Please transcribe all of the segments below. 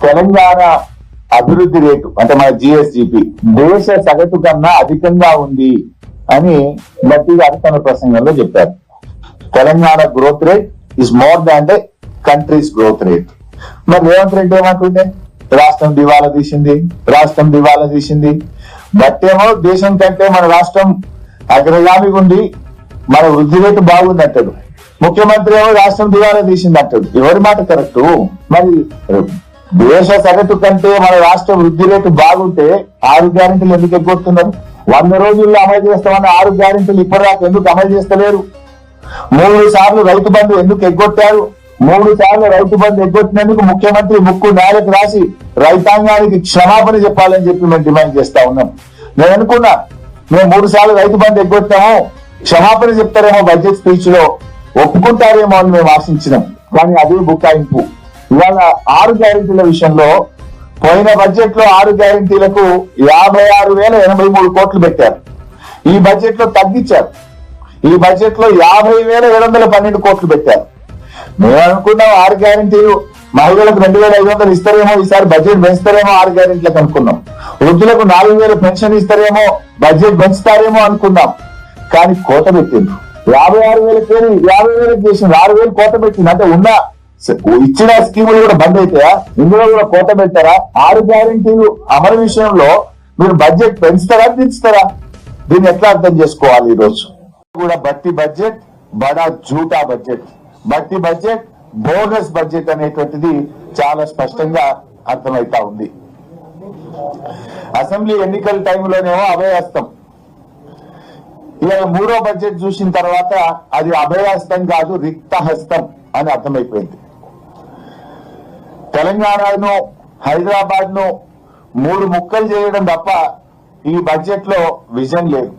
తెలంగాణ అభివృద్ధి రేటు అంటే మన జిఎస్డిపి దేశ సగటు కన్నా అధికంగా ఉంది అని గట్టిగా అర్థన ప్రసంగంలో చెప్పారు. Telangana growth rate is more than the countries growth rate. మరి రేవంత్ రెడ్డి ఏమంటుండే, రాష్ట్రం దివాలా తీసింది బట్టేమో దేశం కంటే మన రాష్ట్రం అగ్రగామిగా ఉండి మన వృద్ధి రేటు బాగుంది అంటాడు. ముఖ్యమంత్రి ఏమో రాష్ట్రం దివాలా తీసింది అంటాడు. ఎవరి మాట కరెక్ట్? మరి దేశ సగటు కంటే మన రాష్ట్ర వృద్ధి రేటు బాగుంటే 6 గ్యారెంటీలు ఎందుకు ఎగ్గొడుతున్నారు? 100 రోజుల్లో అమలు చేస్తామన్న 6 గ్యారెంటీలు ఇప్పటిదాకా ఎందుకు అమలు చేస్తలేరు? 3 సార్లు రైతు బంధు ఎందుకు ఎగ్గొట్టారు? 3 సార్లు రైతు బంధు ఎగ్గొట్టినందుకు ముఖ్యమంత్రి ముక్కు నేలకు రాసి రైతాంగానికి క్షమాపణ చెప్పాలని చెప్పి మేము డిమాండ్ చేస్తా ఉన్నాం. నేను అనుకున్నా మేము 3 సార్లు రైతు బంధు ఎగ్గొట్టాము, క్షమాపణ చెప్తారేమో బడ్జెట్ స్పీచ్ లో, ఒప్పుకుంటారేమో అని మేము ఆశించినాం. కానీ అదే బుకాయింపు. ఇవాళ 6 గ్యారెంటీల విషయంలో పోయిన బడ్జెట్ లో 6 గ్యారెంటీలకు 56,083 కోట్లు పెట్టారు. ఈ బడ్జెట్ లో తగ్గించారు. ఈ బడ్జెట్ లో 50,712 కోట్లు పెట్టారు. మేము అనుకున్నాం 6 గ్యారెంటీలు మహిళలకు 2,500 ఇస్తారేమో, ఈసారి బడ్జెట్ పెంచుతారేమో 6 గ్యారెంటీలకు అనుకున్నాం. వృద్ధులకు 4,000 పెన్షన్ ఇస్తారేమో, బడ్జెట్ పెంచుతారేమో అనుకున్నాం. కానీ కోత పెట్టిండ్రు. 56,000 50,000 చేసిండ్రు, 6,000 కోత పెట్టింది. అంటే ఉన్న ఇచ్చిన స్కీములు కూడా బంద్ అవుతాయా? ఇందులో కూడా కోత పెట్టారా? 6 గ్యారెంటీలు అమలు విషయంలో మీరు బడ్జెట్ పెంచుతారా దించుతారా? దీన్ని ఎట్లా అర్థం చేసుకోవాలి? ఈ రోజు కూడా బట్టి బడ్జెట్, బడా జూటా బడ్జెట్, బట్టి బడ్జెట్, బోగస్ బడ్జెట్ అనేటువంటిది చాలా స్పష్టంగా అర్థమవుతా ఉంది. అసెంబ్లీ ఎన్నికల టైంలోనేమో అభయహస్తం, ఇలా 3వ బడ్జెట్ చూసిన తర్వాత అది అభయహస్తం కాదు రిక్తహస్తం అని అర్థమైపోయింది. తెలంగాణను హైదరాబాద్ ను 3 ముక్కలు చేయడం తప్ప ఈ బడ్జెట్ లో విజన్ లేదు.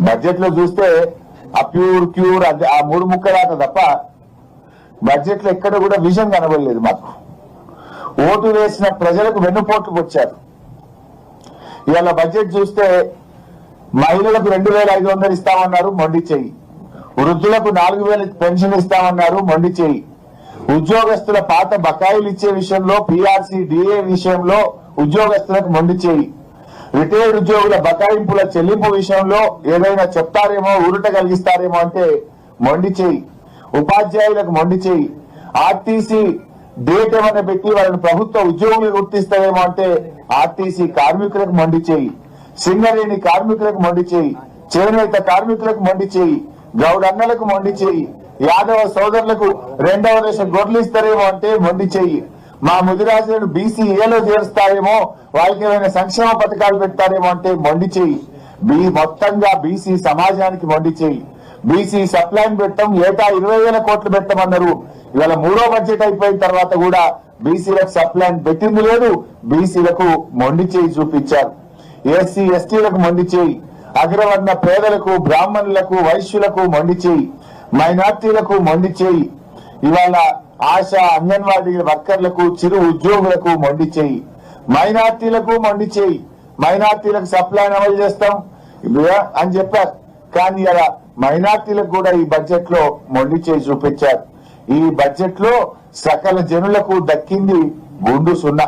బడ్జెట్ లో చూస్తే ఆ క్యూర్ ఆ 3 ముక్కలాట తప్ప బడ్జెట్ లో ఎక్కడ కూడా విజన్ కనబడలేదు. మాకు ఓటు వేసిన ప్రజలకు వెన్నుపోట్లు వచ్చారు. ఇవాళ బడ్జెట్ చూస్తే మహిళలకు 2,500 ఇస్తామన్నారు, మొండి చెయ్యి. వృద్ధులకు 4,000 పెన్షన్ ఇస్తామన్నారు, మొండి చెయ్యి. ఉద్యోగస్తుల పాత బకాయిలు ఇచ్చే విషయంలో, పిఆర్సీ డిఏ విషయంలో ఉద్యోగస్తులకు మొండి చెయ్యి. రిటైర్డ్ ఉద్యోగుల బకాయింపుల చెల్లింపు విషయంలో ఏదైనా చెప్తారేమో, ఊరట కలిగిస్తారేమో అంటే మొండి చెయ్యి. ఉపాధ్యాయులకు మొండి చెయ్యి. ఆర్టీసీ డేట్ ఏమైనా పెట్టి వాళ్ళని ప్రభుత్వ ఉద్యోగులు గుర్తిస్తారేమో అంటే ఆర్టీసీ కార్మికులకు మొండి చెయ్యి. సింగరేణి కార్మికులకు మొండి చెయ్యి. చేనేత కార్మికులకు మొండి చెయ్యి. గౌడన్నలకు మొండి చెయ్యి. యాదవ సోదరులకు 2వ దశ గొడ్లు ఇస్తారేమో అంటే మొండి చెయ్యి. మా ముదిరాజులను బీసీఏలో చేరుస్తారేమో, వాళ్ళకి ఏమైనా సంక్షేమ పథకాలు పెడతారేమో అంటే మొండి చెయ్యి. మొత్తంగా బీసీ సమాజానికి మొండి చెయ్యి. బీసీ సప్లైన్ పెట్టడం, ఏటా 20,000 కోట్లు పెట్టమన్నారు. ఇవాళ 3వ బడ్జెట్ అయిపోయిన తర్వాత కూడా బీసీలకు సప్లైన్ పెట్టింది లేదు. బీసీలకు మొండి చెయ్యి చూపించారు. ఎస్సీ ఎస్టీలకు మొండి చెయ్యి. అగ్రవర్ణ పేదలకు, బ్రాహ్మణులకు, వైశ్యులకు మొండి చెయ్యి. మైనార్టీలకు మొండి చెయ్యి. ఇవాళ ఆశా అంగన్వాడీ వర్కర్లకు, చిరు ఉద్యోగులకు మొండి చెయ్యి. మైనార్టీలకు మొండి చెయ్యి. మైనార్టీలకు సప్లైన్ అమలు చేస్తాం అని చెప్పారు. కానీ ఇలా మైనార్టీలకు కూడా ఈ బడ్జెట్ లో మొండి చేయి చూపించారు. ఈ బడ్జెట్ లో సకల జనులకు దక్కింది గుండు సున్నా.